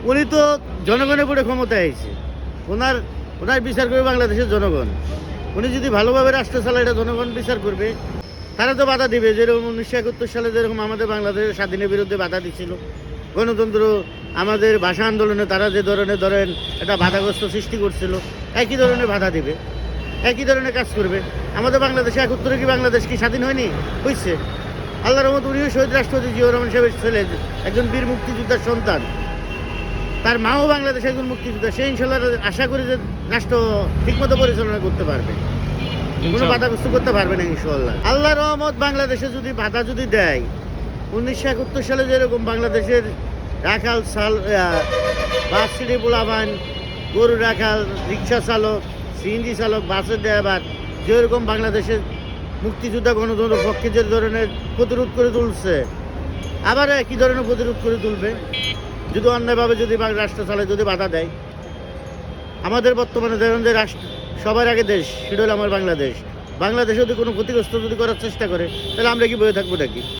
উনি তো জনগণের উপরে ক্ষমতায় আইছে, ওনার ওনার বিচার করবে বাংলাদেশের জনগণ। উনি যদি ভালোভাবে রাষ্ট্র চালায়, এটা জনগণ বিচার করবে। তারা তো বাধা দিবে, যেরকম 1971 সালে যেরকম আমাদের বাংলাদেশের স্বাধীনের বিরুদ্ধে বাধা দিছিল, গণতন্ত্র আমাদের ভাষা আন্দোলনে তারা যে ধরেন একটা বাধাগ্রস্ত সৃষ্টি করছিল, একই ধরনের বাধা দিবে, একই ধরনের কাজ করবে। আমাদের বাংলাদেশে 71-এ কি বাংলাদেশ কি স্বাধীন হয়নি? হয়েছে। আল্লাহর রহমত, উনিও শহীদ রাষ্ট্রপতি জিয়াউর রহমান সাহেবের ছেলে, একজন বীর মুক্তিযোদ্ধার সন্তান। তার মাও বাংলাদেশে একজন মুক্তিযোদ্ধা। সে ইনশাল্লাহ আশা করি যে রাষ্ট্র ঠিকমতো পরিচালনা করতে পারবে, কোনো বাধাগ্রস্ত করতে পারবে না ইনশাল্লাহ। আল্লাহর রহমত, বাংলাদেশে যদি বাধা যদি দেয়, 1971 সালে যেরকম বাংলাদেশের রাখাল বাস সিটি পোলাবান, গরু রাখাল, রিক্সা চালক, সিএনজি চালক, বাসের ড্রাইভার যেরকম বাংলাদেশের মুক্তিযোদ্ধা গণতন্ত্রের পক্ষে যে ধরনের প্রতিরোধ করে তুলছে, আবার একই ধরনের প্রতিরোধ করে তুলবে যদি অন্যায়ভাবে যদি রাষ্ট্র চালায়, যদি বাধা দেয়। আমাদের বর্তমানে দেখুন যে রাষ্ট্র সবার আগে দেশ, সেটা হলো আমার বাংলাদেশ। বাংলাদেশে যদি কোনো ক্ষতিগ্রস্ত যদি করার চেষ্টা করে, তাহলে আমরা কি বয়ে থাকবো নাকি?